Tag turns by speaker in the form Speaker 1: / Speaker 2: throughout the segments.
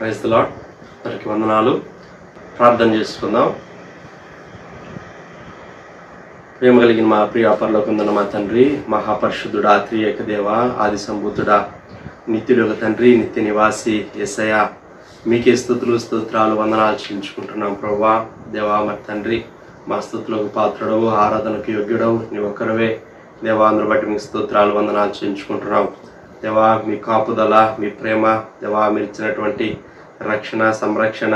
Speaker 1: Praise the lord. అందరికీ వందనాలు. ప్రార్థన చేసుకుందాం. ప్రేమ కలిగిన మా ప్రియ పరలోకమందున్న మా తండ్రి, మహాపరిశుద్ధుడా, త్రియేక దేవ, ఆది సంభూతుడా, నిత్యుడొక తండ్రి, నిత్య నివాసి యేసయ్య, మీకే స్తుతులు స్తోత్రాలు వందనాలు చెల్లించుకుంటున్నాం. ప్రభువా దేవా, మరి తండ్రి, మా స్తుతులకు పాత్రుడవు, ఆరాధనకు యోగ్యుడవు నీ ఒక్కరవే దేవా. అందరూ బట్టి మీకు స్తోత్రాలు వందనాలు చెల్లించుకుంటున్నాం. దేవా, మీ కాపుదల, మీ ప్రేమ, దేవా, మీరు ఇచ్చినటువంటి రక్షణ, సంరక్షణ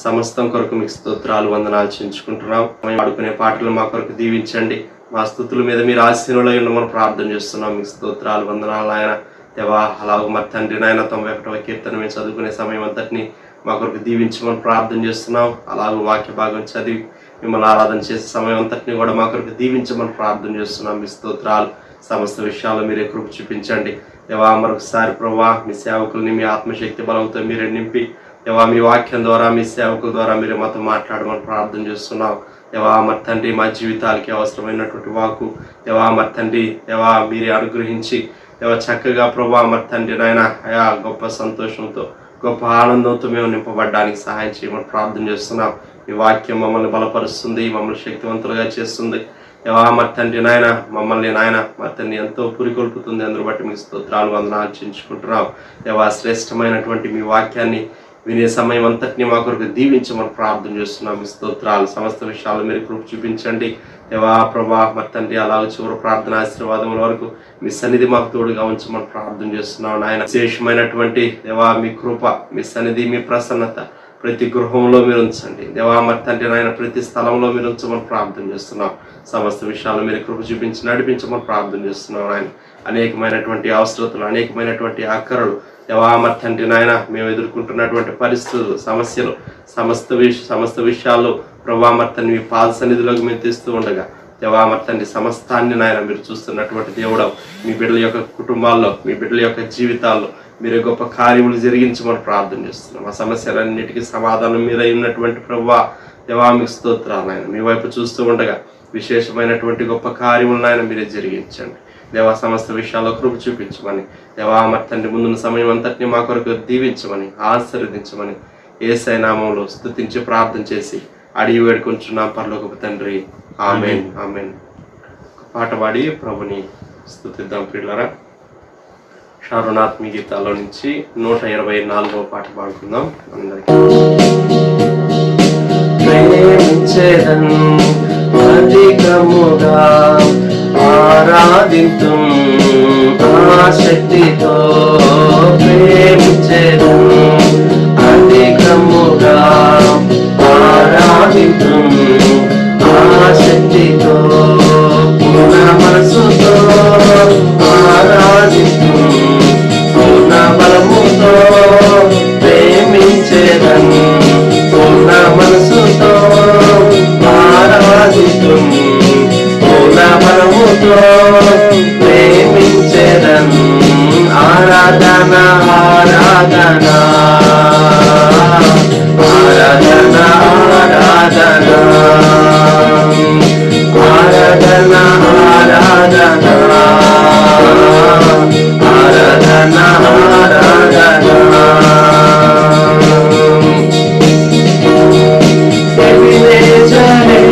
Speaker 1: సమస్తం కొరకు మీకు స్తోత్రాలు వందనాలు చెల్లించుకుంటున్నాం. మేము ఆడుకునే పాటలు మా కొరకు దీవించండి. మా స్తుతుల మీద మీరు ఆశీనులై ఉండమని ప్రార్థన చేస్తున్నాం. మీకు స్తోత్రాలు వందనాలు ఆయన దేవా. అలాగ మరి తండ్రి నాయన 91వ కీర్తన మేము చదువుకునే సమయం అంతటిని మా కొరకు దీవించమని ప్రార్థన చేస్తున్నాం. అలాగ వాక్య భాగం చదివి మిమ్మల్ని ఆరాధన చేసే సమయం అంతటిని కూడా మా కొరకు దీవించమని ప్రార్థన చేస్తున్నాం. మీ స్తోత్రాలు సమస్త విషయాల్లో మీరే కృప చూపించండి దేవా. మరొకసారి ప్రభువా, మీ సేవకుల్ని మీ ఆత్మశక్తి బలంతో మీరే నింపి దేవా, మీ వాక్యం ద్వారా, మీ సేవకుల ద్వారా మీరే మాతో మాట్లాడమని ప్రార్థన చేస్తున్నాం దేవా. మరి తండ్రి, మా జీవితాలకి అవసరమైనటువంటి వాకు దేవా, మరి తండ్రి దేవా, మీరే అనుగ్రహించి దేవా చక్కగా ప్రభువా, మరి తండ్రి నాయన అయా గొప్ప సంతోషంతో, గొప్ప ఆనందంతో మేము నింపబడ్డానికి సహాయం చేయమని ప్రార్థన చేస్తున్నాం. ఈ వాక్యం మమ్మల్ని బలపరుస్తుంది, మమ్మల్ని శక్తివంతులుగా చేస్తుంది దేవా. మరి తండ్రి నాయన మమ్మల్ని నాయన మరి తండ్రి ఎంతో పురికొల్పుతుంది. అందరూ బట్టి మీకు స్తోత్రాలు వందనాలు చెల్లించుకుంటున్నాం దేవా. శ్రేష్టమైనటువంటి మీ వాక్యాన్ని వినే సమయం అంతటిని మా కొరకు దీవించమని ప్రార్థన చేస్తున్నాం. మీ స్తోత్రాలు సమస్త విషయాలు మీరు కృప చూపించండి దేవా. ప్రభా, మరి తండ్రి అలాగ చివరి ప్రార్థన ఆశీర్వాదముల వరకు మీ సన్నిధి మాకు తోడుగా ఉంచమని ప్రార్థన చేస్తున్నాం నాయన. విశేషమైనటువంటి దేవా మీ కృప, మీ సన్నిధి, మీ ప్రసన్నత ప్రతి గృహంలో మీరు ఉంచండి దేవా. మరి తండ్రి నాయన ప్రతి స్థలంలో మీరు ఉంచమని ప్రార్థన చేస్తున్నాం. సమస్త విషయాలు మీరు కృప చూపించి నడిపించమని ప్రార్థన చేస్తున్నాం ఆయన. అనేకమైనటువంటి అవసరతలు, అనేకమైనటువంటి ఆకరలు దేవా. మరి తండ్రి నాయన మేము ఎదుర్కొంటున్నటువంటి పరిస్థితులు, సమస్యలు, సమస్త విషయాల్లో ప్రభా మరి తండ్రి మీ పాద సన్నిధిలోకి మేము తెస్తూ ఉండగా దేవా, మరి తండ్రి సమస్తాన్ని నాయన మీరు చూస్తున్నటువంటి దేవుడు, మీ బిడ్డల యొక్క కుటుంబాల్లో, మీ బిడ్డల యొక్క జీవితాల్లో మీరు గొప్ప కార్యములు జరిగించమని ప్రార్థన చేస్తున్నాం. ఆ సమస్యలన్నిటికీ సమాధానం మీరై ఉన్నటువంటి ప్రభువా దేవా, మీకు స్తోత్రాలు ఆయన. మీ వైపు చూస్తూ ఉండగా విశేషమైనటువంటి గొప్ప కార్యములను ఆయన మీరే జరిగించండి దేవా. సమస్త విషయాల్లో కృప చూపించమని దేవా, మరి తండ్రి ముందున్న సమయం అంతటిని మా కొరకు దీవించమని, ఆశీర్వదించమని యేసయ్య నామములో స్తుతించి ప్రార్థన చేసి అడిగి వేడుకుంటున్నాం పరలోకపు తండ్రి. ఆమేన్, ఆమేన్. పాట పాడి ప్రభుని స్తుతిద్దాం ప్రియులారా. షారునాథ్ మీ గీతాల్లో నుంచి 124వ పాట పాడుకుందాం. అందరికీ ప్రేమించేదన్ అధికముగా ఆరాధింతుం ఆసక్తితో, ప్రేమించేదన్ అధికముగా ఆరాధింతుం ఆసక్తితో, పూర్ణ మనసుతో ఆరాధింతుం పూర్ణ బలముతో, ప్రేమించేదన్ పూర్ణ మనసుతో ఆరాధింతుం పూర్ణ బలముతో, ప్రేమించేదన్ ఆరాధన ఆరాధన ఆరాధన ఆరాధన ఆరాధన ఆరాధన ఆరాధన ఆరాధన. ఎబినేజరే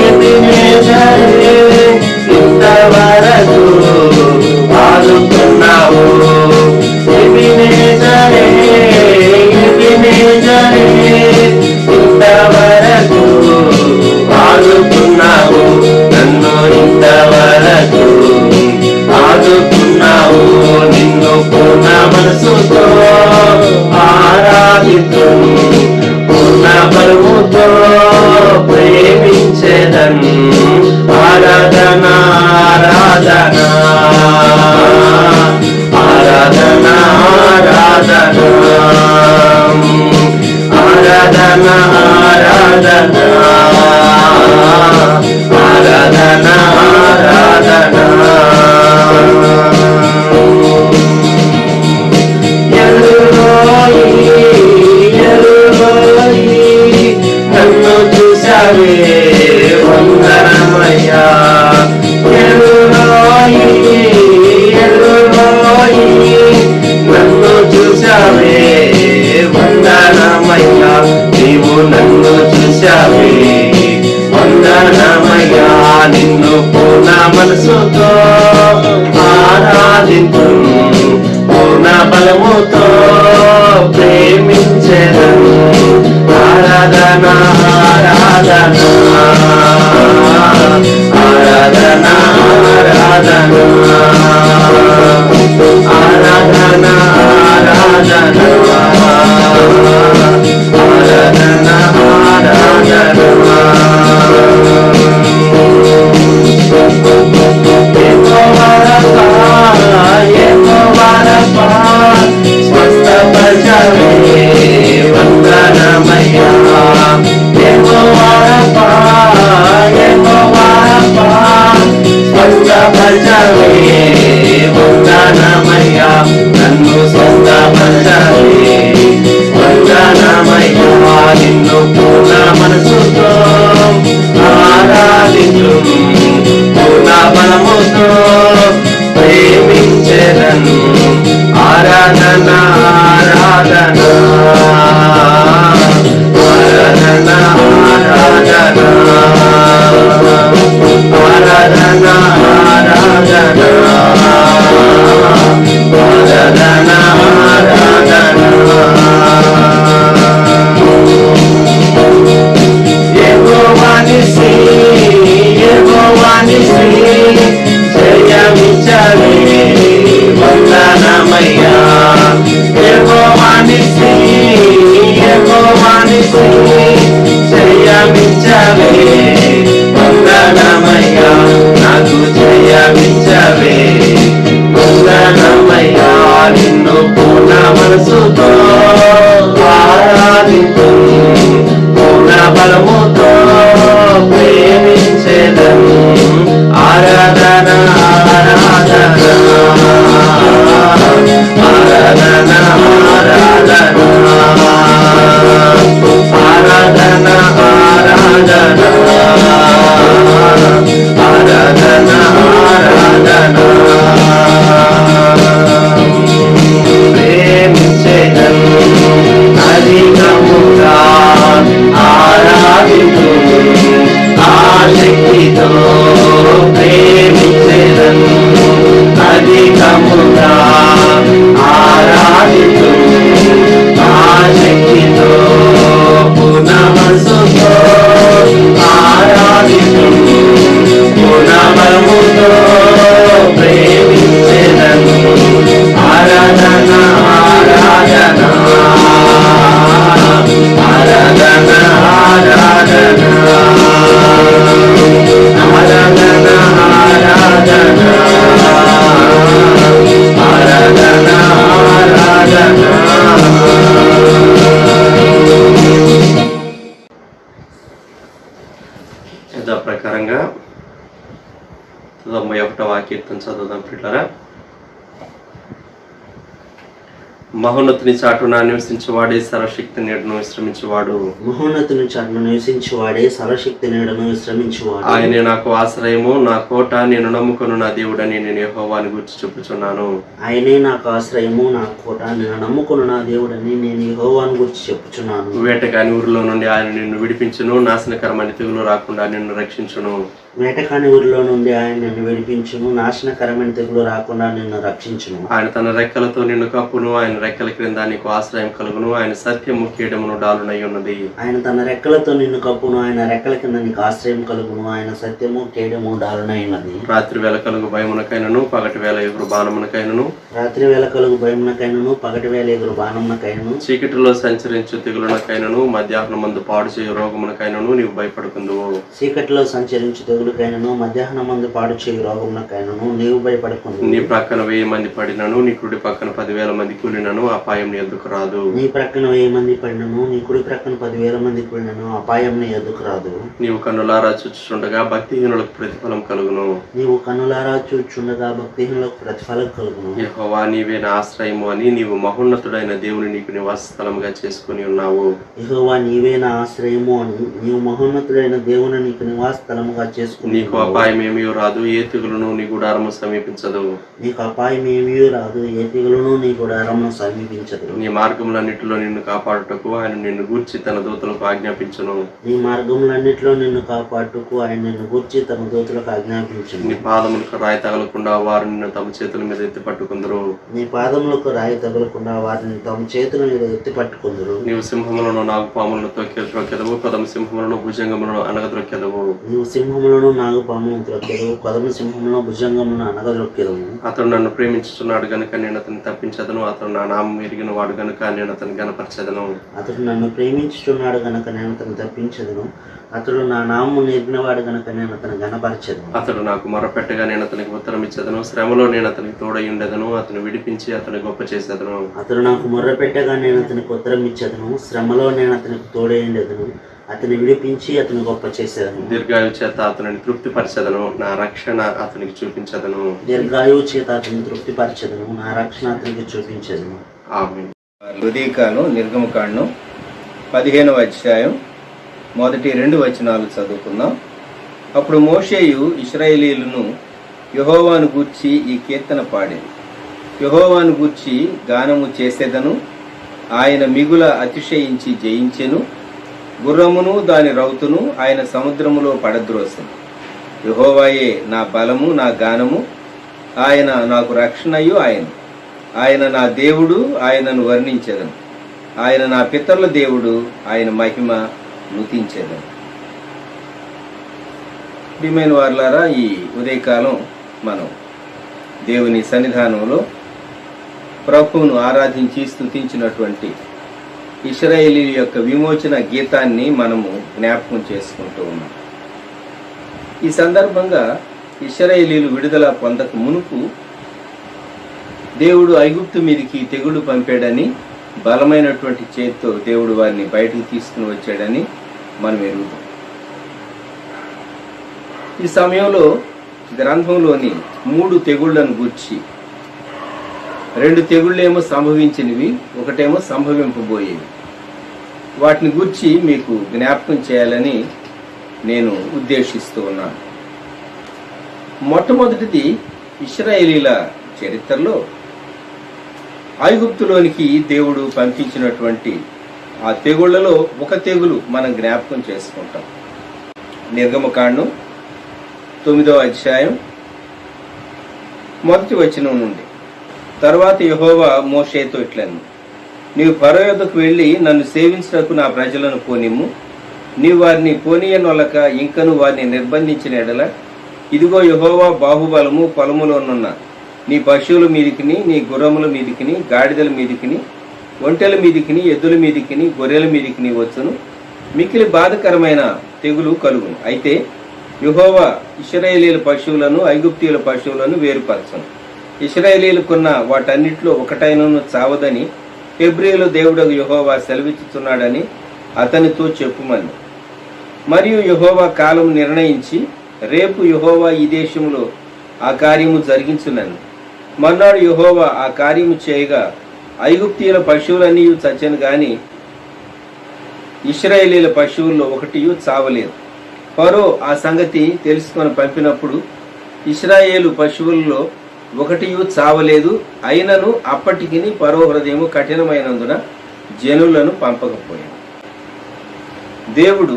Speaker 1: ఎబినేజరే ఇంతవరకు ఆదుకున్నావు. ఎబినేజరే ఎబినేజరే ఇంతవరకు ఆదుకున్నావు. నన్ను ఇంతవరకు ఆదుకున్నావు. నిన్ను పూర్ణ మనసుతో ఆరాధితు పూర్ణ బలముతో ప్రేమించేదన్ ఆరాధన ఆరాధన ఆరాధన ఆరాధన ఆరాధన ఆరాధన ఆరాధన ఆరాధన. నన్ను చూసావే వందనమయ్యా. ఎరులోయి ఆరాధింతు పూర్ణ బలముతో ప్రేమించెదను ఆరాధన ఆరాధన ఆరాధన ఆరాధన ఆరాధన ఆరాధన నన్ను స్వస్థపరచవే వందనమయ్యా నిన్ను పూర్ణ మనసుతో ఆరాధించు పూర్ణ బలముతో ప్రేమించెదను ఆరాధన ఆరాధన ఆరాధన ఆరాధన ఆరాధన ఆరాధన ఆరాధన ఆరాధన యెహోవానిసి యెహోవానిసి జయమిచ్చవే వందనమయ్యా యెహోవానిసి యెహోవానిసి జయమిచ్చవే వందనమయ్యా నాకు జయమిచ్చవే వందనమయ్యా నిన్ను పూర్ణ మనసుతో ఆరాధింతు పూర్ణ బలముతో ప్రేమించెదను ఆరాధన ఆరాధన ఆరాధన ఆరాధన ఆరాధన ఆరాధన ఆరాధన ఆరాధన ప్రేమించెదను అధికముగా ఆరాధింతు ఆశక్తితో ప్రేమించెదను అధికముగా ఆరాధింతు ఆశక్తితో పూర్ణ మనసుతో ఆరాధింతు పూర్ణ బలముతో ప్రేమించెదను ఆరాధన ఆరాధన ఆరాధన ఆరాధన ఆరాధన ఆరాధన ఆరాధన ఆరాధన యథా ప్రకారంగా 91వ కీర్తన చదువుదాం పిల్లరా. మహోన్నతుని చాటున నివసించువాడే సర్వశక్తి నీడను విశ్రమించువాడు
Speaker 2: మహోన్నతుని చాటున నివసించువాడే సర్వశక్తి నీడను విశ్రమించువాడు
Speaker 1: ఆయనే నాకు ఆశ్రయము నా కోట నేను నమ్ముకొను నా దేవుడని నేను యెహోవాని గురించి చెప్పుచున్నాను
Speaker 2: ఆయనే నాకు ఆశ్రయము నా కోట నేను నమ్ముకొను నా దేవుడని నేను యెహోవాని గురించి చెప్పుచున్నాను
Speaker 1: వేటగాని ఊరిలో నుండి ఆయన నిన్ను విడిపించును నాశనకరమైన తెగులు రాకుండా నిన్ను రక్షించును
Speaker 2: వేటకాని ఊరిలో నుండి ఆయన నిన్ను విడిపించును నాశనకరమైన తెగులు రాకుండా నిన్ను రక్షించును
Speaker 1: ఆయన తన రెక్కలతో నిన్ను కప్పును ఆయన రెక్కల క్రింద నీకు ఆశ్రయం కలుగును ఆయన సత్యము కీడమును డాలునై ఉన్నది
Speaker 2: ఆయన తన రెక్కలతో నిన్ను కప్పును ఆయన రెక్కల కింద నీకు ఆశ్రయం కలుగును ఆయన సత్యము కేడము డాలునై ఉన్నది
Speaker 1: రాత్రి వేళ కలుగు భయమునకైనను పగటి వేళ ఎగురు బాణమునకైనను
Speaker 2: రాత్రి వేళ కలుగు భయమునకైనను పగటి వేళ ఎగురు బాణమునకైనను
Speaker 1: చీకటిలో సంచరించు తెగులునకైనను మధ్యాహ్నం మందు పాడు చేయు రోగమునకైనను నీవు భయపడుకుందువు
Speaker 2: చీకటిలో సంచరించు తెగులుకైనను మధ్యాహ్నం మందు పాడు చేయు రోగమునకైనను నీవు భయపడకుందు
Speaker 1: నీ ప్రక్కన 1000 మంది పడినను నీ కుడి పక్కన 10,000 మంది కూలినను అపాయం నీ ఎదుకు రాదు
Speaker 2: నీ ప్రక్కన 1000 మంది పడినను నీ కుడి ప్రక్కన 10,000 మంది కూలినను అపాయం నీ ఎదుకు రాదు
Speaker 1: నీవు కన్నులారా చూచుచుండగా భక్తిహీనులకు ప్రతిఫలం కలుగును
Speaker 2: నీవు కన్నులారా చూచుండగా భక్తిహీనులకు ప్రతిఫలం కలుగును
Speaker 1: యెహోవా నీవే నా ఆశ్రయము అని నీవు మహోన్నతుడైన దేవుని నీకు నివాస స్థలముగా చేసుకుని ఉన్నావు
Speaker 2: యెహోవా నీవే నా ఆశ్రయము అని నీవు మహోన్నతుడైన దేవుని నీకు నివాస స్థలముగా చేసుకుని
Speaker 1: నీకు అపాయం ఏమీ రాదు ఏ తెగులును నీ గుడారము సమీపించదు
Speaker 2: నీకు అపాయం ఏమీ రాదు ఏ తెగులును నీ గుడారమును సమీపించదు.
Speaker 1: నీ మార్గములన్నిటిలో నిన్ను కాపాడుటకు ఆయన నిన్ను గూర్చి తన దూతలకు ఆజ్ఞాపించును.
Speaker 2: నీ మార్గములన్నిటిలో నిన్ను కాపాడుటకు ఆయన నిన్ను గూర్చి తన దూతలకు ఆజ్ఞాపించును.
Speaker 1: నీ పాదములకు రాయి తగలకుండా వారు నిన్ను తమ చేతుల మీద ఎత్తి పట్టుకుందరు.
Speaker 2: నీ పాదములకు రాయి తగలకుండా వారిని తమ చేతుల మీద ఎత్తి పట్టుకుందరు.
Speaker 1: నీవు సింహములను నాగుపాములను త్రొక్కెదవు, కొదమ సింహములను భుజంగములను అనగద్రొక్కెదవు.
Speaker 2: నీవు సింహములను నాగుపాములను త్రొక్కెదవు, కొదమ సింహములను భుజంగములను అనగద్రొక్కెదవు.
Speaker 1: అతడు నన్ను ప్రేమించుచున్నాడు గనుక నేను అతన్ని తప్పించదను, అతడు నా నామం ఎరిగిన వాడు గనుక నేను అతన్ని గనపరచదను.
Speaker 2: అతడు నన్ను ప్రేమించుచున్నాడు గనుక నేను అతను తప్పించదను, అతడు నా నామము ఎరిగినవాడు గనుక నేను అతను గనపరచదను.
Speaker 1: అతడు నాకు మొరపెట్టగా నేను అతనికి ఉత్తరం ఇచ్చేదను, శ్రమలో నేను అతనికి తోడై ఉండేదను, అతను విడిపించి అతని గొప్ప చేసేదను.
Speaker 2: అతడు నాకు మొర్రపెట్టగా నేను అతనికి ఉత్తరం ఇచ్చేదను, శ్రమలో నేను అతనికి తోడై ఉండేదను, అతని విడిపించి అతని గొప్ప చేసేదను.
Speaker 1: దీర్ఘాయువు చేత అతనిని తృప్తిపరచదను, నా రక్షణ అతనికి చూపించదను.
Speaker 2: దీర్ఘాయువు చేత అతని తృప్తిపరచదను, నా రక్షణ అతనికి చూపించదను.
Speaker 1: ఆమేన్.
Speaker 3: ఉదయకాలం నిర్గమకాండం 15వ అధ్యాయం మొదటి 2 వచనాలు చదువుకుందాం. అప్పుడు మోషేయు ఇశ్రాయేలీయులను యెహోవాను గూర్చి ఈ కీర్తన పాడేది. యెహోవాను గూర్చి గానము చేసేదను, ఆయన మిగుల అతిశయించి జయించెను, గుర్రమును దాని రౌతును ఆయన సముద్రములో పడద్రోసెను. యెహోవాయే నా బలము, నా గానము, ఆయన నాకు రక్షణయు ఆయన నా దేవుడు, ఆయనను వర్ణించెదను. ఆయన నా పితరుల దేవుడు, ఆయన మహిమ నుతించెదను. ప్రియమైన వారులారా, ఈ ఉదయకాలం మనం దేవుని సన్నిధానంలో ప్రభువును ఆరాధించి స్తుతించినటువంటి ఇశ్రాయేలీయుల యొక్క విమోచన గీతాన్ని మనము జ్ఞాపకం చేసుకుంటూ ఉన్నాం. ఈ సందర్భంగా ఇశ్రాయేలీయులు విడుదల పొందక మునుపు దేవుడు ఐగుప్తు మీదికి తెగులు పంపాడని, బలమైనటువంటి చేతితో దేవుడు వారిని బయటకు తీసుకుని వచ్చాడని మనం ఎరుగుతాం. ఈ సమయంలో గ్రంథంలోని 3 తెగుళ్లను గూర్చి, 2 తెగుళ్ళేమో సంభవించినవి, ఒకటేమో సంభవింపబోయేవి. వాటిని గూర్చి మీకు జ్ఞాపకం చేయాలని నేను ఉద్దేశిస్తూ ఉన్నాను. మొట్టమొదటిది, ఇశ్రాయేలీల చరిత్రలో ఐగుప్తులోనికి దేవుడు పంపించినటువంటి ఆ తెగుళ్లలో ఒక తెగులు మనం జ్ఞాపకం చేసుకుంటాం. నిర్గమకాండం 9వ అధ్యాయం 1వ వచనం నుండి. తరువాత యెహోవా మోషేతో ఇట్లను, నీవు ఫరో యొద్దకు వెళ్ళి నన్ను సేవించుటకు నా ప్రజలను పోనిమ్ము. నీవు వారిని పోనీయనొలక ఇంకను వారిని నిర్బంధించిన ఎడల, ఇదిగో యెహోవా బాహుబలము పొలములోనున్న నీ పశువుల మీదికిని, నీ గుర్రముల మీదికిని, గాడిదల మీదికిని, ఒంటెల మీదికిని, ఎద్దుల మీదికిని, గొర్రెల మీదికిని వచ్చును. మిక్కిలి బాధకరమైన తెగులు కలుగును. అయితే యెహోవా ఇశ్రాయేలీయుల పశువులను ఐగుప్తీయుల పశువులను వేరుపరచును. ఇశ్రాయేలీయులకున్న వాటన్నిటిలో ఒకటైనను చావదని హెబ్రీయుల దేవుడగు యెహోవా సెలవిచ్చుచున్నాడని అతనితో చెప్పుమని. మరియు యెహోవా కాలం నిర్ణయించి, రేపు యెహోవా ఈ దేశంలో ఆ కార్యము జరిగించునని. మర్నాడు యెహోవా ఆ కార్యము చేయగా ఐగుప్తీయుల పశువులన్నీ చచ్చెను గాని ఇశ్రాయేలీయుల పశువుల్లో ఒకటియు చావలేదు. ఫరో ఆ సంగతి తెలుసుకొని పంపినప్పుడు ఇశ్రాయేలు పశువుల్లో ఒకటియు చావలేదు. అయినను అప్పటికి ఫరో హృదయము కఠినమైనందున జనులను పంపకపోయాడు. దేవుడు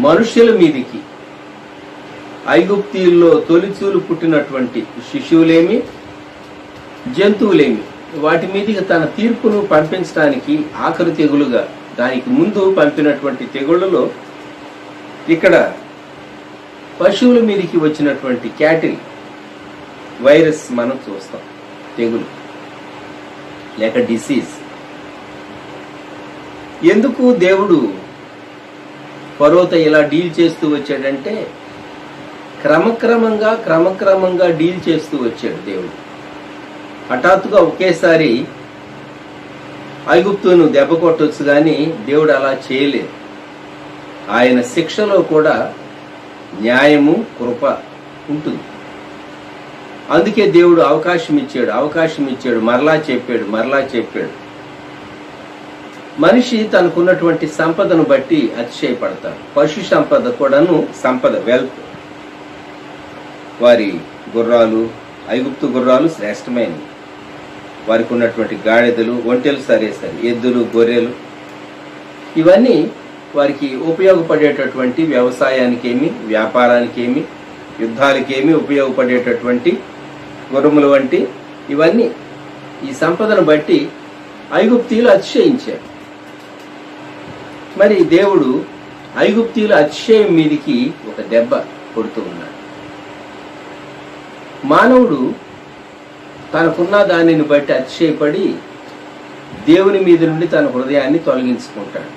Speaker 3: మనుష్యుల మీదికి ఐగుప్తీయుల్లో తొలిచూలు పుట్టినటువంటి శిశువులేమి, జంతువులేమి, వాటి మీదికి తన తీర్పును పంపించడానికి ఆఖరి తెగులుగా, దానికి ముందు పంపినటువంటి తెగుళ్లలో ఇక్కడ పశువుల మీదికి వచ్చినటువంటి క్యాటిల్ వైరస్ మనం చూస్తాం. తెగులు లేక డిసీజ్. ఎందుకు దేవుడు ఫరోతో ఇలా డీల్ చేస్తూ వచ్చాడంటే, క్రమక్రమంగా డీల్ చేస్తూ వచ్చాడు దేవుడు. హఠాత్తుగా ఒకేసారి ఐగుప్తును దెబ్బ కొట్టొచ్చు కానీ దేవుడు అలా చేయలేదు. ఆయన శిక్షలో కూడా న్యాయము, కృప ఉంటుంది. అందుకే దేవుడు అవకాశం ఇచ్చాడు, మరలా చెప్పాడు. మనిషి తనకున్నటువంటి సంపదను బట్టి అతిశయపడతాడు. పశు సంపద కూడాను సంపద, వెల్త్. వారి గుర్రాలు, ఐగుప్తు గుర్రాలు శ్రేష్టమైనవి. వారికి ఉన్నటువంటి గాడిదలు, ఒంటెలు సరే, ఎద్దులు, గొర్రెలు, ఇవన్నీ వారికి ఉపయోగపడేటటువంటి వ్యవసాయానికేమి, వ్యాపారానికేమి, యుద్ధాలకేమి ఉపయోగపడేటటువంటి గుర్రములు వంటి ఇవన్నీ ఈ సంపదను బట్టి ఐగుప్తీయులు అతిశయించారు. మరి దేవుడు ఐగుప్తీయుల అతిశయం మీదికి ఒక దెబ్బ కొడుతూ ఉన్నాడు. మానవుడు తనకున్న దానిని బట్టి అతిశయపడి దేవుని మీద నుండి తన హృదయాన్ని తొలగించుకుంటాడు.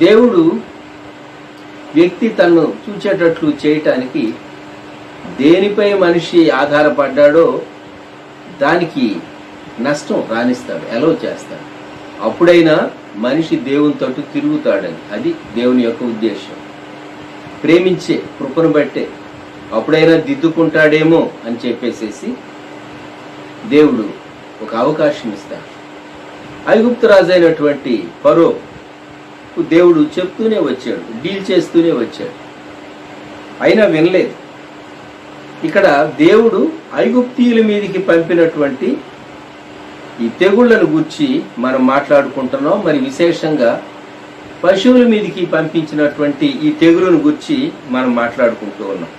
Speaker 3: దేవుడు వ్యక్తి తనను చూచేటట్లు చేయటానికి దేనిపై మనిషి ఆధారపడ్డాడో దానికి నష్టం రాణిస్తాడు, ఎలో చేస్తాడు. అప్పుడైనా మనిషి దేవుని తట్టు తిరుగుతాడని, అది దేవుని యొక్క ఉద్దేశం. ప్రేమించే కృపను బట్టే అప్పుడైనా దిద్దుకుంటాడేమో అని చెప్పేసేసి దేవుడు ఒక అవకాశం ఇస్తాడు. ఐగుప్తు రాజు అయినటువంటి ఫరో దేవుడు చెప్తూనే వచ్చాడు, డీల్ చేస్తూనే వచ్చాడు, అయినా వినలేదు. ఇక్కడ దేవుడు ఐగుప్తీయుల మీదకి పంపినటువంటి ఈ తెగుళ్లను గురించి మనం మాట్లాడుకుంటున్నాం. మరి విశేషంగా పశువుల మీదకి పంపించినటువంటి ఈ తెగులను గురించి మనం మాట్లాడుకుంటూ ఉన్నాం.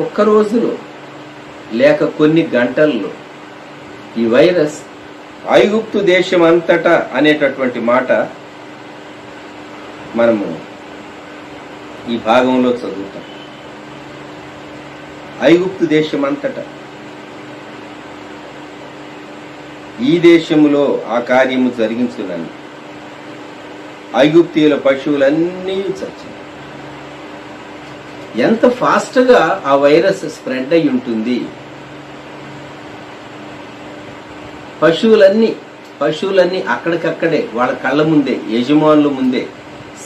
Speaker 3: ఒక్క రోజులో లేక కొన్ని గంటల్లో ఈ వైరస్ ఐగుప్తు దేశం అంతటా అనేటటువంటి మాట మనము ఈ భాగంలో చదువుతాం. ఐగుప్తు దేశం అంతటా, ఈ దేశములో ఆ కార్యము జరిగించునని ఐగుప్తీయుల పశువులన్నీ చచ్చాయి. ఎంత ఫాస్ట్గా ఆ వైరస్ స్ప్రెడ్ అయి ఉంటుంది. పశువులన్నీ అక్కడికక్కడే వాళ్ళ కళ్ళ ముందే, యజమానుల ముందే,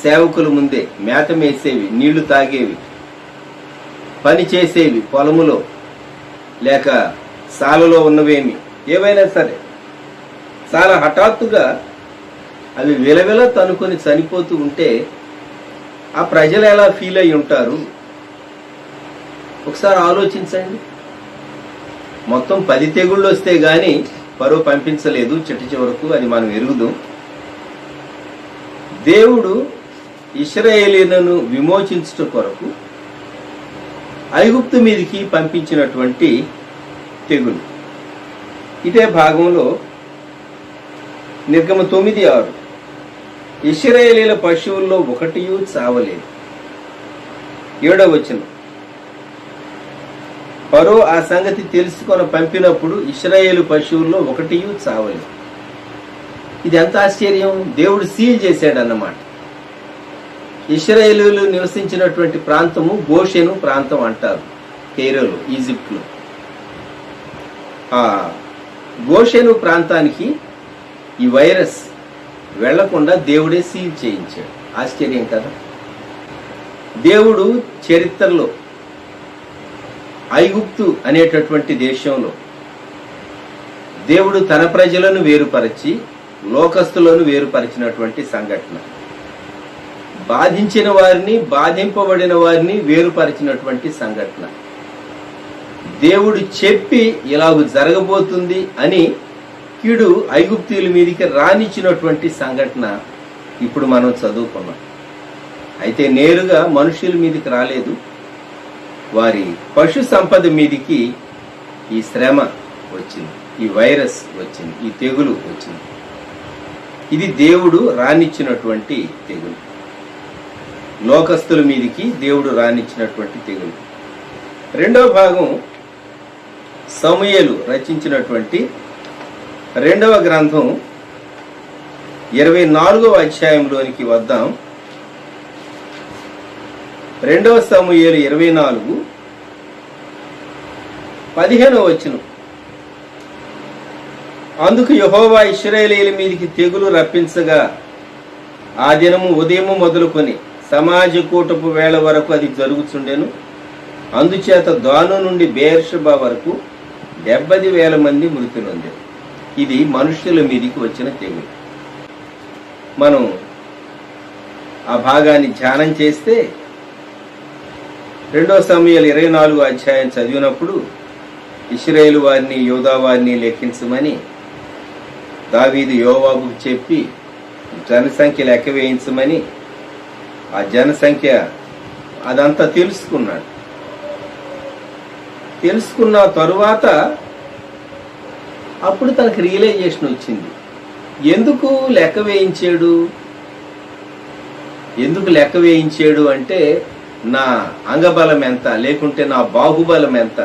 Speaker 3: సేవకుల ముందే మేత మేసేవి, నీళ్లు తాగేవి, పని చేసేవి, పొలములో లేక సాలలో ఉన్నవేమి ఏవైనా సరే చాలా హఠాత్తుగా అవి విలవిల తనుకొని చనిపోతూ ఉంటే ఆ ప్రజలు ఎలా ఫీల్ అయి ఉంటారు ఒకసారి ఆలోచించండి. మొత్తం 10 తెగుళ్ళు వస్తే గాని ఫరో పంపించలేదు చిట్ట చివరకు, అది మనం ఎరుగుదాం. దేవుడు ఇశ్రాయేలీయులను విమోచించుట కొరకు ఐగుప్తు మీదికి పంపించినటువంటి తెగులు. ఇదే భాగంలో నిర్గమ 9:6 ఇశ్రాయేలీయుల పశువుల్లో ఒకటియూ చావలేదు. 7వ వచనం ఫరో ఆ సంగతి తెలుసుకొని పంపినప్పుడు ఇశ్రాయేలు పశువుల్లో ఒకటియూ చావలేదు. ఇది ఎంత ఆశ్చర్యం! దేవుడు సీల్ చేశాడన్నమాట. ఇశ్రాయేలీయులు నివసించినటువంటి ప్రాంతము గోషెను ప్రాంతం అంటారు, కైరోలో, ఈజిప్ట్లో. ఆ గోషెను ప్రాంతానికి ఈ వైరస్ వెళ్లకుండా దేవుడే సీల్ చేయించాడు. ఆశ్చర్యం కదా! దేవుడు చరిత్రలో ఐగుప్తు అనేటటువంటి దేశంలో దేవుడు తన ప్రజలను వేరుపరిచి లోకస్తులను వేరుపరిచినటువంటి సంఘటన, బాధించిన వారిని, బాధింపబడిన వారిని వేరుపరిచినటువంటి సంఘటన, దేవుడు చెప్పి ఇలాగ జరగబోతుంది అని కీడు ఐగుప్తీయుల మీదకి రానిచ్చినటువంటి సంఘటన ఇప్పుడు మనం చదువుకున్నాం. అయితే నేరుగా మనుషుల మీదకి రాలేదు, వారి పశు సంపద మీదికి ఈ శ్రమ వచ్చింది, ఈ వైరస్ వచ్చింది, ఈ తెగులు వచ్చింది. ఇది దేవుడు రానిచ్చినటువంటి తెగులు, లోకస్తుల మీదికి దేవుడు రానిచ్చినటువంటి తెగులు. రెండవ భాగం సమూయేలు రచించినటువంటి 2వ గ్రంథం 24వ అధ్యాయంలోనికి వద్దాం. 2వ సమూయేలు 24:15 వచనం. అందుకు యెహోవా ఇశ్రాయేలీయుల మీదికి తెగులు రప్పించగా ఆ దినము ఉదయము మొదలుకొని సమాజ కూటపు వేళ వరకు అది జరుగుతుండెను. అందుచేత దాను నుండి బెయేర్షెబా వరకు 70,000 మంది మృతి నొందారు. ఇది మనుష్యుల మీదికి వచ్చిన తెగులు. మనం ఆ భాగాన్ని ధ్యానం చేస్తే 2వ సమూయేలు 24వ అధ్యాయం చదివినప్పుడు ఇశ్రాయేలు వారిని యోధా వారిని లెక్కించమని దావీదు యోవాబుకు చెప్పి జనసంఖ్య లెక్క వేయించమని ఆ జనసంఖ్య అదంతా తెలుసుకున్నాడు. తెలుసుకున్న తరువాత అప్పుడు తనకు రియలైజేషన్ వచ్చింది. ఎందుకు లెక్క వేయించాడు? ఎందుకు లెక్క వేయించాడు అంటే నా అంగబలం ఎంత, లేకుంటే నా బాహుబలం ఎంత,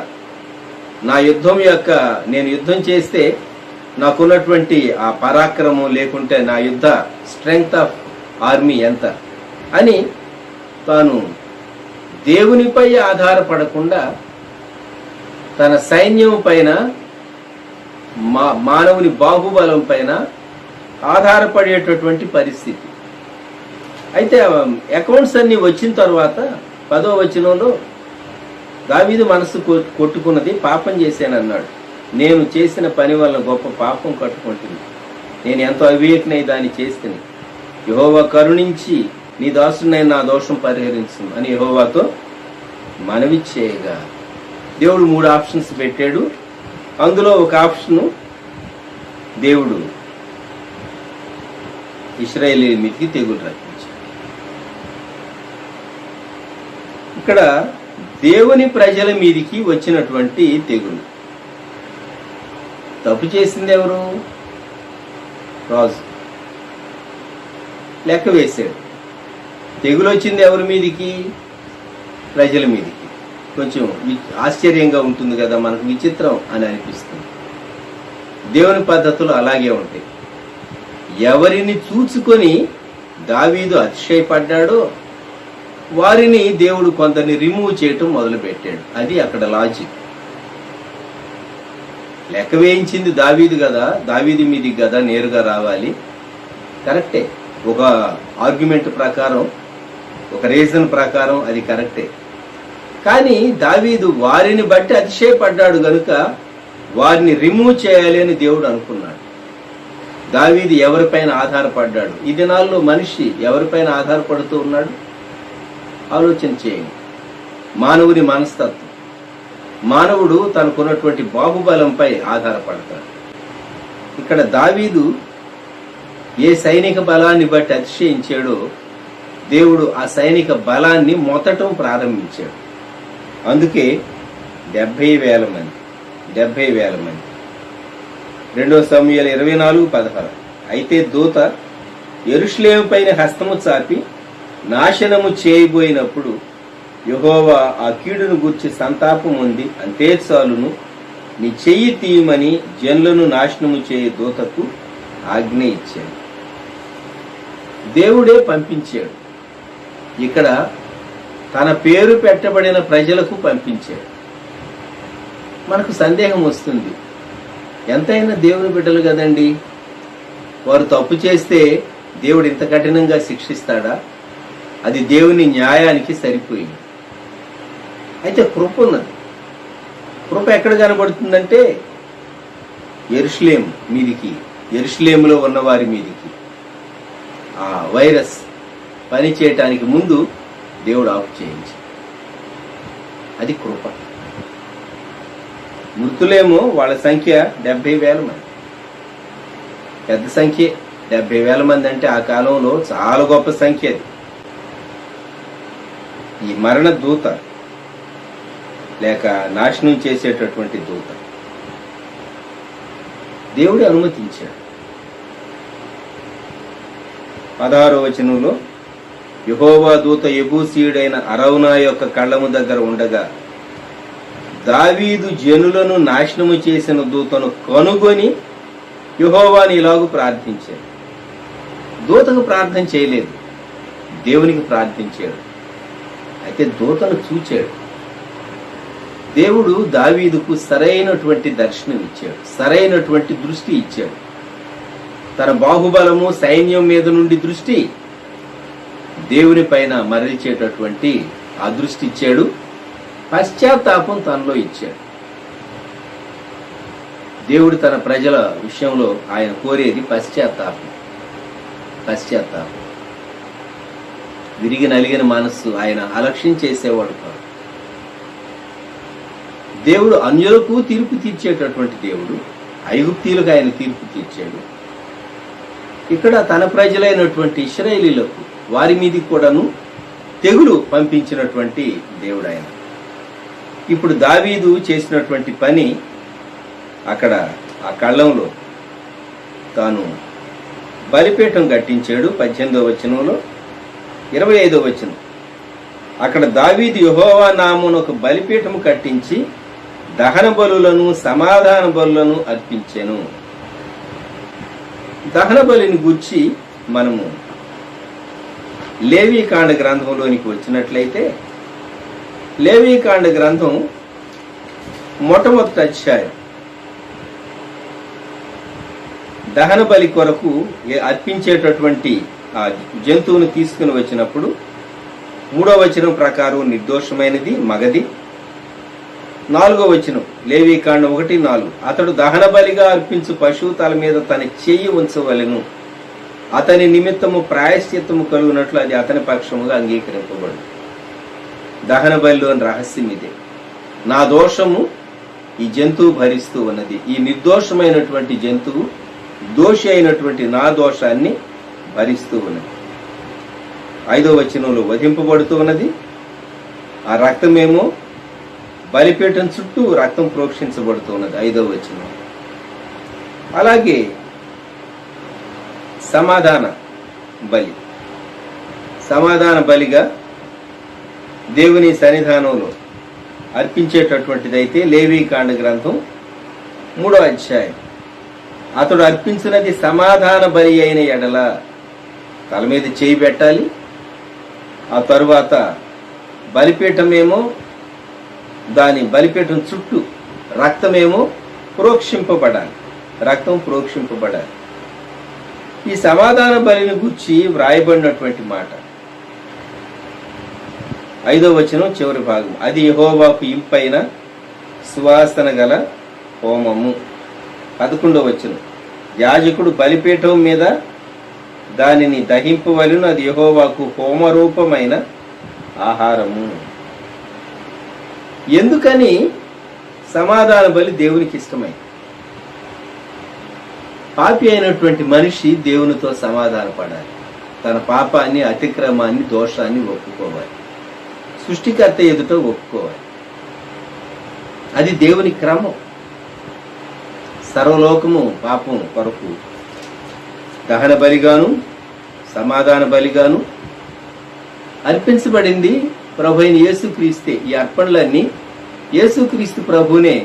Speaker 3: నా యుద్ధం యొక్క నేను యుద్ధం చేస్తే నాకున్నటువంటి ఆ పరాక్రమం, లేకుంటే నా యుద్ధ స్ట్రెంగ్త్ ఆఫ్ ఆర్మీ ఎంత అని తాను దేవునిపై ఆధారపడకుండా తన సైన్యం పైన, మానవుని బాహుబలం పైన ఆధారపడేటటువంటి పరిస్థితి. అయితే అకౌంట్స్ అన్ని వచ్చిన తర్వాత 10వ వచనంలో దావీదు మనసు కొట్టుకున్నది, పాపం చేశానన్నాడు. నేను చేసిన పని వల్ల గొప్ప పాపం కట్టుకుంటుంది. నేను ఎంతో అవివేకనై దాన్ని చేస్తేనే. యెహోవా కరుణించి నీ దాసునైన నా దోషం పరిహరించు అని యెహోవాతో మనవి చేయగా దేవుడు 3 ఆప్షన్స్ పెట్టాడు. అందులో ఒక ఆప్షను దేవుడు ఇశ్రాయేలీయుల మీదకి తెగులు రప్పించాడు. ఇక్కడ దేవుని ప్రజల మీదికి వచ్చినటువంటి తెగులు. తప్పు చేసింది ఎవరు? రాజు. లెక్క వేశాడు. తెగులు వచ్చింది ఎవరి మీదికి? ప్రజల మీదికి. కొంచెం ఆశ్చర్యంగా ఉంటుంది కదా, మనకు విచిత్రం అని అనిపిస్తుంది. దేవుని పద్ధతులు అలాగే ఉంటాయి. ఎవరిని చూచుకొని దావీదు అతిశయపడ్డాడో వారిని దేవుడు కొందరిని రిమూవ్ చేయటం మొదలుపెట్టాడు. అది అక్కడ లాజిక్. లెక్క వేయించింది దావీదు కదా, దావీదు మీదికి కదా నేరుగా రావాలి. కరెక్టే, ఒక ఆర్గ్యుమెంట్ ప్రకారం, ఒక రీజన్ ప్రకారం అది కరెక్టే. కానీ దావీదు వారిని బట్టి అతిశయపడ్డాడు గనుక వారిని రిమూవ్ చేయాలి అని దేవుడు అనుకున్నాడు. దావీదు ఎవరిపైన ఆధారపడ్డాడు? ఈ దినాల్లో మనిషి ఎవరిపైన ఆధారపడుతూ ఉన్నాడు? ఆలోచన చేయండి. మానవుని మనస్తత్వం. మానవుడు తనకున్నటువంటి బాహుబలంపై ఆధారపడతాడు. ఇక్కడ దావీదు ఏ సైనిక బలాన్ని బట్టి అతిశయించాడో దేవుడు ఆ సైనిక బలాన్ని మొత్తటం ప్రారంభించాడు. అందుకే 70,000 మంది. 70,000 మంది. 2 సమూయేలు 24:16. అయితే దూత యెరూషలేము పైన హస్తము చాపి నాశనము చేయబోయినప్పుడు యెహోవా ఆ కీడును గూర్చి సంతాపం ఉంది, అంతే చాలును, నీ చెయ్యి తీయమని జనులను నాశనము చేయ దూతకు ఆజ్ఞ ఇచ్చాడు. దేవుడే పంపించాడు. ఇక్కడ తన పేరు పెట్టబడిన ప్రజలకు పంపించాడు. మనకు సందేహం వస్తుంది, ఎంతైనా దేవుని బిడ్డలు కదండి, వారు తప్పు చేస్తే దేవుడు ఇంత కఠినంగా శిక్షిస్తాడా? అది దేవుని న్యాయానికి సరిపోయింది. అయితే కృప ఉన్నది. కృప ఎక్కడ కనబడుతుందంటే యెరూషలేము మీదికి, యెరూషలేములో ఉన్న వారి మీదికి ఆ వైరస్ పని చేయటానికి ముందు దేవుడు ఆఫ్ చేయించి, అది కృప. మృతులేమో వాళ్ళ సంఖ్య 70,000 మంది. పెద్ద సంఖ్య. 70,000 మంది అంటే ఆ కాలంలో చాలా గొప్ప సంఖ్య. అది ఈ మరణ దూత లేక నాశనం చేసేటటువంటి దూత దేవుడు అనుమతించాడు. 16వ వచనంలో యెహోవా దూత యెబూసీయుడైన అరౌనా యొక్క కళ్ళము దగ్గర ఉండగా దావీదు జనులను నాశనము చేసిన దూతను కనుగొని యెహోవాని ఇలాగు ప్రార్థించాడు. దూతకు ప్రార్థన చేయలేదు, దేవునికి ప్రార్థించాడు. అయితే దూతను చూచాడు. దేవుడు దావీదుకు సరైనటువంటి దర్శనం ఇచ్చాడు, సరైనటువంటి దృష్టి ఇచ్చాడు. తన బాహుబలము సైన్యం మీద నుండి దృష్టి దేవుని పైన మరల్చేటటువంటి ఆ దృష్టి ఇచ్చాడు. పశ్చాత్తాపం తనలో ఇచ్చాడు. దేవుడు తన ప్రజల విషయంలో ఆయన కోరేది పశ్చాత్తాపం. పశ్చాత్తాపం. విరిగి నలిగిన మనస్సు ఆయన అలక్ష్యం చేసేవాడు కాదు. దేవుడు అన్యులకు తీర్పు తీర్చేటటువంటి దేవుడు. ఐగుప్తీయులకు ఆయన తీర్పు తీర్చాడు. ఇక్కడ తన ప్రజలైనటువంటి ఇశ్రాయేలీలకు వారి మీదకి కూడాను తెగులు పంపించినటువంటి దేవుడు ఆయన. ఇప్పుడు దావీదు చేసినటువంటి పని, అక్కడ ఆ కళ్ళంలో తాను బలిపీఠం కట్టించాడు. 18వ వచనంలో 25వ వచనం, అక్కడ దావీదు యెహోవా నామమున ఒక బలిపీఠము కట్టించి దహన బలులను సమాధాన బలులను అర్పించెను. దహన బలిని గూర్చి మనము లేవీకాండ గ్రంథంలోనికి వచ్చినట్లయితే, లేవీకాండ గ్రంథం మొట్టమొదటి అధ్యాయం దహన బలి కొరకు అర్పించేటటువంటి ఆ జంతువును తీసుకుని వచ్చినప్పుడు 3వ వచనం ప్రకారం నిర్దోషమైనది, మగది. 4వ వచనం లేవీకాండం 1:4, అతడు దహన బలిగా అర్పించు పశువు తల మీద తన చెయ్యి ఉంచవలెను, అతని నిమిత్తము ప్రాయశ్చిత్తము కలుగునట్లు అది అతని పక్షముగా అంగీకరింపబడు. దహన బలిలోని రహస్యం ఇదే. నా దోషము ఈ జంతువు భరిస్తూ ఉన్నది. ఈ నిర్దోషమైనటువంటి జంతువు దోషి అయినటువంటి నా దోషాన్ని భరిస్తూ ఉన్నది. 5వ వచనంలో వధింపబడుతూ ఉన్నది. ఆ రక్తమేమో బలిపీఠం చుట్టూ రక్తం ప్రోక్షించబడుతూ ఉన్నది. 5వ వచనం. అలాగే సమాధాన బలి, సమాధాన బలిగా దేవుని సన్నిధానంలో అర్పించేటటువంటిదైతే లేవీకాండ గ్రంథం 3వ అధ్యాయం, అతడు అర్పించినది సమాధాన బలి అయిన ఎడల తల మీద చేయి పెట్టాలి. ఆ తరువాత బలిపీఠమేమో దాని బలిపీఠం చుట్టూ రక్తమేమో ప్రోక్షింపబడాలి, రక్తం ప్రోక్షింపబడాలి. ఈ సమాధాన బలిని గురించి వ్రాయబడినటువంటి మాట 5వ వచనం చివరి భాగం, అది యెహోవాకు ఇంపైన సువాసన గల హోమము. 11వ వచనం, యాజకుడు బలిపీఠం మీద దానిని దహింపవలెను, అది యెహోవాకు హోమరూపమైన ఆహారము. ఎందుకని సమాధాన బలి దేవునికి ఇష్టమైంది? పాపి అయినటువంటి మనిషి దేవునితో సమాధాన పడాలి, తన పాపాన్ని, అతిక్రమాన్ని, దోషాన్ని ఒప్పుకోవాలి, సృష్టికర్త ఎదుట ఒప్పుకోవాలి. అది దేవుని క్రమం. సర్వలోకము పాపం కొరకు దహన బలిగాను సమాధాన బలిగాను అర్పించబడింది ప్రభు అయిన యేసుక్రీస్తే. ఈ అర్పణలన్నీ యేసుక్రీస్తు ప్రభునే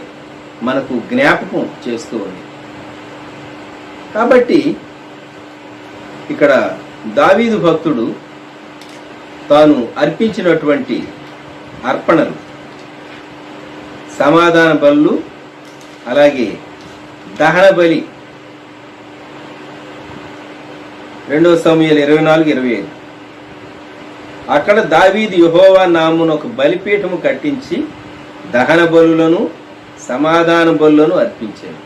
Speaker 3: మనకు జ్ఞాపకం చేస్తూ ఉంది. కాబట్టి ఇక్కడ దావీదు భక్తుడు తాను అర్పించినటువంటి అర్పణలు, సమాధాన బలులు, అలాగే దహన బలి 2 సమూయేలు 24:25, అక్కడ దావీదు యెహోవా నామమున ఒక బలిపీఠము కట్టించి దహన బలులను సమాధాన బలులను అర్పించాడు.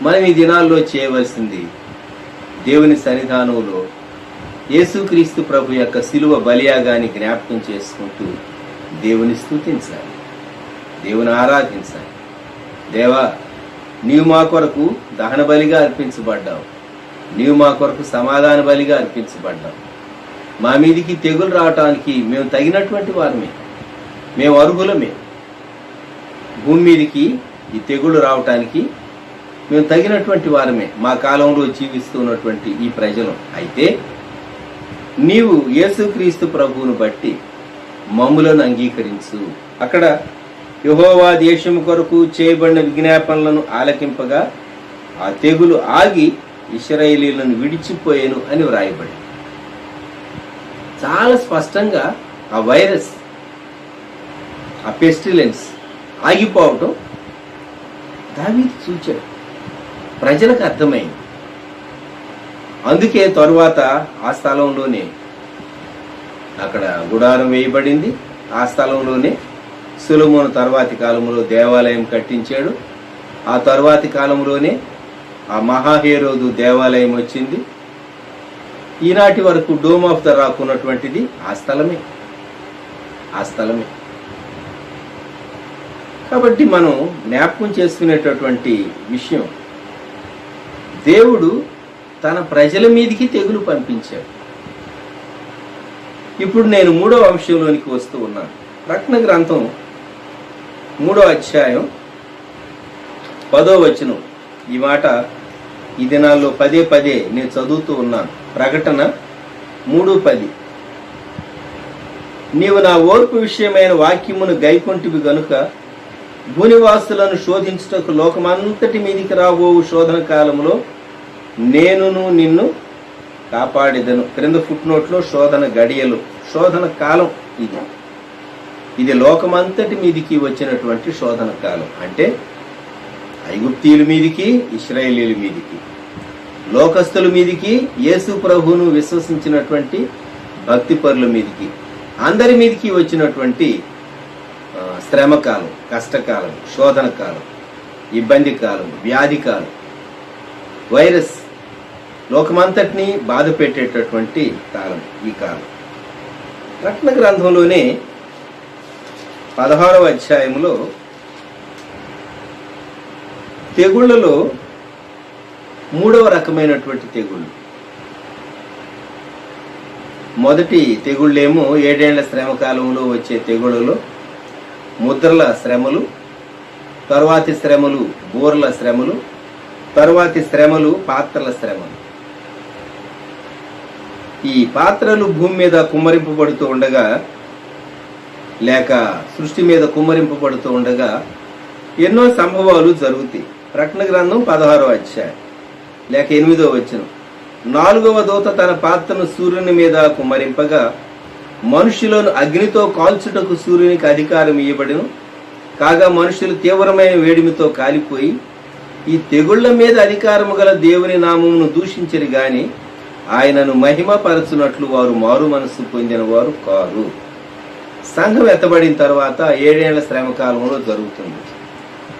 Speaker 3: మనం ఈ దినాల్లో చేయవలసింది దేవుని సన్నిధానంలో యేసుక్రీస్తు ప్రభు యొక్క శిలువ బలియాగాన్ని జ్ఞాపకం చేసుకుంటూ దేవుని స్తుతించాలి, దేవుని ఆరాధించాలి. దేవా, నీవు మా కొరకు దహన బలిగా అర్పించబడ్డావు, నీవు మా కొరకు సమాధాన బలిగా అర్పించబడ్డావు. మా మీదికి తెగులు రావటానికి మేము తగినటువంటి వారమే, మేము అర్హులమే. భూమి మీదికి ఈ తెగులు రావటానికి మేము తగినటువంటి వారమే, మా కాలంలో జీవిస్తున్నటువంటి ఈ ప్రజలు. అయితే నీవు యేసుక్రీస్తు ప్రభువును బట్టి మమ్ములను అంగీకరించు. అక్కడ యెహోవా దేశము కొరకు చేయబడిన విజ్ఞాపనలను ఆలకింపగా ఆ తెగులు ఆగి ఇశ్రాయేలీయులను విడిచిపోయేను అని వ్రాయబడి, చాలా స్పష్టంగా ఆ వైరస్, ఆ పెస్టిలెన్స్ ఆగిపోవటం దావీదు చూచాడు, ప్రజలకు అర్థమైంది. అందుకే తరువాత ఆ స్థలంలోనే అక్కడ గుడారం వేయబడింది. ఆ స్థలంలోనే సొలొమోను తర్వాతి కాలంలో దేవాలయం కట్టించాడు. ఆ తర్వాతి కాలంలోనే ఆ మహాహేరోదు దేవాలయం వచ్చింది. ఈనాటి వరకు డోమ్ ఆఫ్ ద రాక్ ఉన్నటువంటిది ఆ స్థలమే, ఆ స్థలమే. కాబట్టి మనం జ్ఞాపకం చేసుకునేటటువంటి విషయం, దేవుడు తన ప్రజల మీదకి తెగులు పంపించాడు. ఇప్పుడు నేను 3వ అంశంలోనికి వస్తూ ఉన్నాను. ప్రకటన గ్రంథం 3వ అధ్యాయం 10వ వచనం. ఈ మాట ఈ దినాల్లో పదే పదే నేను చదువుతూ ఉన్నాను. ప్రకటన 3:10. నీవు నా ఓర్పు విషయమైన వాక్యమును గైకొంటివి గనుక భూనివాసులను శోధించుటకు లోకమంతటి మీదికి రాబోవు శోధన కాలంలో నేనును నిన్ను కాపాడేదను. క్రింద ఫుట్నోట్లో శోధన గడియలు, శోధన కాలం ఇది లోకమంతటి మీదికి వచ్చినటువంటి శోధన కాలం. అంటే ఐగుప్తీయుల మీదికి, ఇశ్రాయేలీయుల మీదికి, లోకస్తుల మీదికి, యేసు ప్రభువును విశ్వసించినటువంటి భక్తిపరుల మీదికి, అందరి మీదికి వచ్చినటువంటి శ్రమకాలం, కష్టకాలం, శోధన కాలం, ఇబ్బంది కాలం, వ్యాధి కాలం, వైరస్, లోకమంతటినీ బాధ పెట్టేటటువంటి కాలం ఈ కాలం. ప్రకటన గ్రంథంలోనే 16వ అధ్యాయంలో తెగుళ్లలో 3వ రకమైనటువంటి తెగుళ్ళు. మొదటి తెగుళ్ళేమో 7 ఏళ్ల శ్రమ కాలంలో వచ్చే తెగుళ్ళలో ముద్రల శ్రమలు, తరువాతి శ్రమలు బోర్ల శ్రమలు, తరువాతి శ్రమలు పాత్రల శ్రమలు. ఈ పాత్రలు భూమి మీద కుమ్మరింపబడుతూ ఉండగా, లేక సృష్టి మీద కుమ్మరింపబడుతూ ఉండగా ఎన్నో సంభవాలు జరుగుతాయి. ప్రకటన గ్రంథం 16వ అధ్యాయం లేక 8వ వచనం. 4వ దూత తన పాత్రను సూర్యుని మీద కుమ్మరింపగా మనుషులను అగ్నితో కాల్చుటకు సూర్యునికి అధికారం ఇవ్వబడును. కాగా మనుషులు తీవ్రమైన వేడిమితో కాలిపోయి ఈ తెగుళ్ల మీద అధికారము గల దేవుని నామమును దూషించరు గాని ఆయనను మహిమపరచునట్లు వారు మారు మనస్సు పొందిన వారు కారు. సంఘం ఎత్తబడిన తర్వాత 7 ఏళ్ల శ్రమ కాలంలో జరుగుతుంది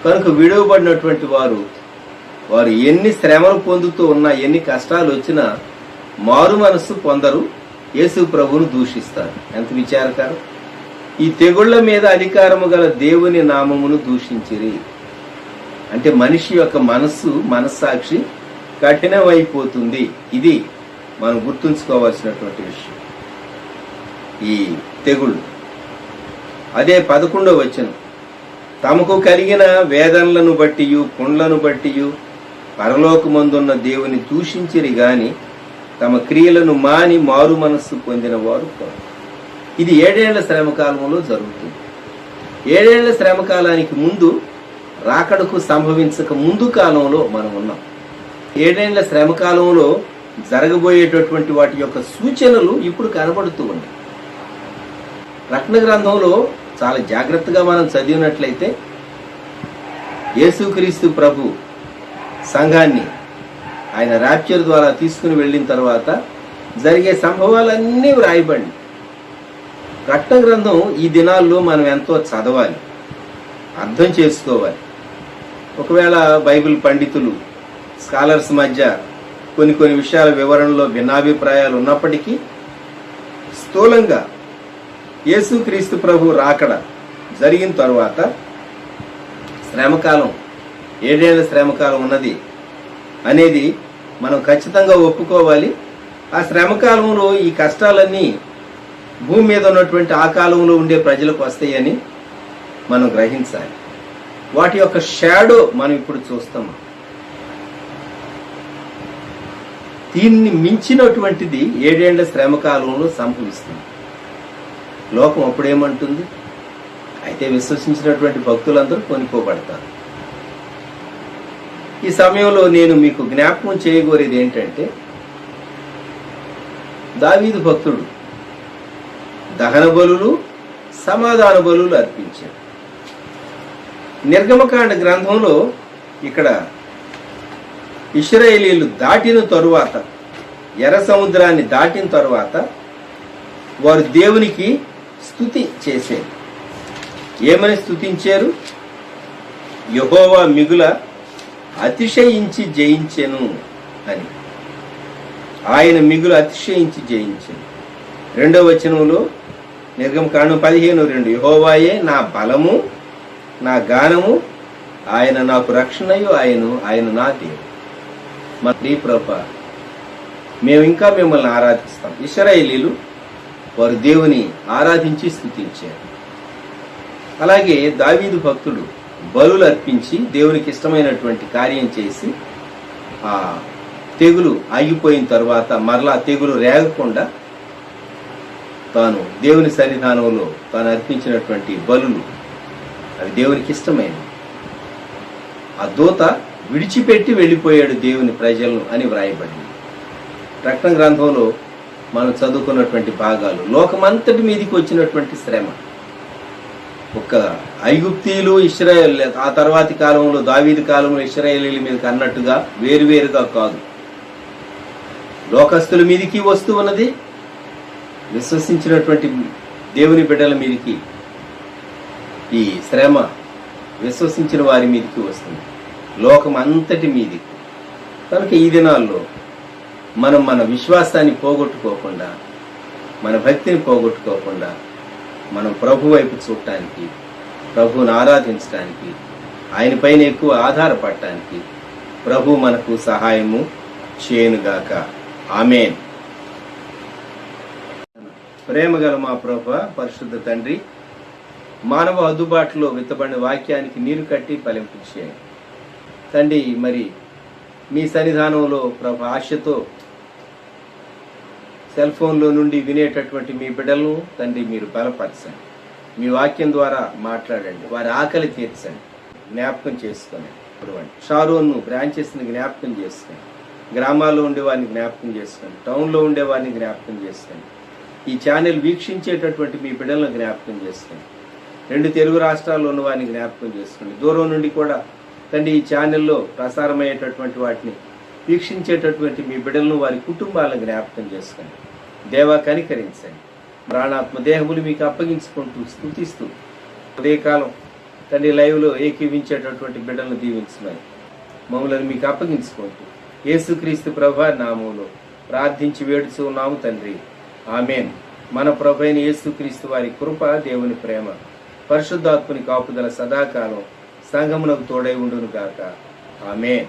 Speaker 3: కనుక విడువబడినటువంటి వారు ఎన్ని శ్రమలు పొందుతూ ఉన్నా, ఎన్ని కష్టాలు వచ్చినా మారు మనస్సు పొందరు, యేసు ప్రభువును దూషిస్తారు. ఎంత విచారకరం! ఈ తెగుళ్ల మీద అధికారము గల దేవుని నామమును దూషించిరి అంటే మనిషి యొక్క మనస్సాక్షి కఠినమైపోతుంది. ఇది మనం గుర్తుంచుకోవాల్సినటువంటి విషయం. ఈ తెగుళ్ళు అదే 11వ వచనం. తమకు కలిగిన వేదనలను బట్టియు పుండ్లను బట్టియు పరలోకమందున్న దేవుని దూషించిరి గాని తమ క్రియలను మాని మారు మనస్సు పొందిన వారు కాదు. ఇది 7 ఏళ్ల శ్రమకాలంలో జరుగుతుంది. 7 ఏళ్ల శ్రమకాలానికి ముందు, రాకడకు సంభవించక ముందు కాలంలో మనం ఉన్నాం. 7 ఏళ్ల శ్రమకాలంలో జరగబోయేటటువంటి వాటి యొక్క సూచనలు ఇప్పుడు కనబడుతూ ఉన్నాయి. ప్రకటన గ్రంథంలో చాలా జాగ్రత్తగా మనం చదివినట్లయితే యేసుక్రీస్తు ప్రభు సంఘాన్ని ఆయన ర్యాప్చర్ ద్వారా తీసుకుని వెళ్ళిన తర్వాత జరిగే సంభవాలన్నీ వ్రాయబడి. ప్రకటన గ్రంథం ఈ దినాల్లో మనం ఎంతో చదవాలి, అర్థం చేసుకోవాలి. ఒకవేళ బైబిల్ పండితులు, స్కాలర్స్ మధ్య కొన్ని విషయాల వివరణలో భిన్నాభిప్రాయాలు ఉన్నప్పటికీ స్థూలంగా యేసుక్రీస్తు ప్రభు రాకడ జరిగిన తరువాత శ్రమకాలం, 7 ఏళ్ల శ్రమకాలం ఉన్నది అనేది మనం ఖచ్చితంగా ఒప్పుకోవాలి. ఆ శ్రమకాలంలో ఈ కష్టాలన్నీ భూమి మీద ఉన్నటువంటి ఆ కాలంలో ఉండే ప్రజలకు వస్తాయని మనం గ్రహించాలి. వాటి యొక్క షాడో మనం ఇప్పుడు చూస్తాం. దీన్ని మించినటువంటిది 7 ఏళ్ల శ్రమకాలంలో సంభవిస్తుంది. లోకం అప్పుడేమంటుంది? అయితే విశ్వసించినటువంటి భక్తులందరూ కొనుక్కోబడతారు. ఈ సమయంలో నేను మీకు జ్ఞాపకం చేయగోరేది ఏంటంటే, దావీదు భక్తుడు దహన బలులు, సమాధాన బలులు అర్పించాడు. నిర్గమకాండ గ్రంథంలో ఇక్కడ ఇశ్రాయేలీయులు దాటిన తరువాత, ఎర్ర సముద్రాన్ని దాటిన తరువాత వారు దేవునికి స్తుతి చేశారు. ఏమని స్తుతించారు? యెహోవా మిగుల అతిశయించి జయించెను అని. ఆయన మిగులు అతిశయించి జయించెను. 2వ వచనంలో నిర్గమకాండం 15:2 యెహోవాయే నా బలము, నా గానము, ఆయన నాకు రక్షణయు, ఆయన నా దేవుడు. మరి ప్రభా, మేము ఇంకా మిమ్మల్ని ఆరాధిస్తాం. ఇశ్రాయేలీలు వారు దేవుని ఆరాధించి స్తుతించారు. అలాగే దావీదు భక్తుడు బలులు అర్పించి దేవునికి ఇష్టమైనటువంటి కార్యం చేసి ఆ తెగులు ఆగిపోయిన తర్వాత మరలా తెగులు రేగకుండా తాను దేవుని సన్నిధానంలో తాను అర్పించినటువంటి బలులు అవి దేవునికి ఇష్టమైనవి. ఆ దూత విడిచిపెట్టి వెళ్ళిపోయాడు దేవుని ప్రజలను అని వ్రాయబడింది. ప్రకటన గ్రంథంలో మనం చదువుకున్నటువంటి భాగాలు లోకమంతటి మీదకి వచ్చినటువంటి శ్రమ. ఒక్క ఐగుప్తీయులు, ఇశ్రాయేల్ ఆ తర్వాతి కాలంలో దావీదు కాలంలో ఇశ్రాయేలీల మీదకి అన్నట్టుగా వేరువేరుగా కాదు, లోకస్తుల మీదకి వస్తూ ఉన్నది. విశ్వసించినటువంటి దేవుని బిడ్డల మీదకి ఈ శ్రమ విశ్వసించిన వారి మీదకి వస్తుంది, లోకం అంతటి మీదకి. కనుక ఈ దినాల్లో మనం మన విశ్వాసాన్ని పోగొట్టుకోకుండా, మన భక్తిని పోగొట్టుకోకుండా, మనం ప్రభు వైపు చూడటానికి, ప్రభువుని ఆరాధించడానికి, ఆయన పైన ఎక్కువ ఆధారపడటానికి ప్రభు మనకు సహాయము చేయనుగాక. ఆమేన్. ప్రేమగల మా ప్రభువా, పరిశుద్ధ తండ్రి, మానవ అందుబాటులో విత్తబడిన వాక్యానికి నీరు కట్టి ఫలింపు చేయండి తండ్రి. మరి మీ సన్నిధానంలో ప్రభు ఆశతో సెల్ ఫోన్లో నుండి వినేటటువంటి మీ బిడ్డలను తండ్రి మీరు బలపరచండి. మీ వాక్యం ద్వారా మాట్లాడండి, వారి ఆకలి తీర్చండి, జ్ఞాపకం చేసుకోండి. షారోన్ను బ్రాంచెస్ని జ్ఞాపకం చేసుకోండి, గ్రామాల్లో ఉండే వారిని జ్ఞాపకం చేసుకోండి, టౌన్లో ఉండే వారిని జ్ఞాపకం చేసుకోండి. ఈ ఛానల్ వీక్షించేటటువంటి మీ బిడ్డలను జ్ఞాపకం చేసుకోండి. 2 తెలుగు రాష్ట్రాల్లో ఉన్న వారిని జ్ఞాపకం చేసుకోండి. దూరం నుండి కూడా తండ్రి ఈ ఛానల్లో ప్రసారమయ్యేటటువంటి వాటిని వీక్షించేటటువంటి మీ బిడ్డలను, వారి కుటుంబాలను జ్ఞాపకం చేసుకోండి. దేవా కనికరించండి. ప్రాణాత్మ దేహములు మీకు అప్పగించుకుంటూ స్తుతిస్తూ ఉదయకాలం తండ్రి లైవ్లో ఏకీవించేటటువంటి బిడ్డలను దీవించమని మమ్మల్ని మీకు అప్పగించుకుంటూ యేసుక్రీస్తు ప్రభు నామములో ప్రార్థించి వేడుచూ ఉన్నాము తండ్రి. ఆమేన్. మన ప్రభు అయిన యేసుక్రీస్తు వారి కృప, దేవుని ప్రేమ, పరిశుద్ధాత్మని కాపుదల సదాకాలం సంఘమునకు తోడై ఉండును గాక. ఆమేన్.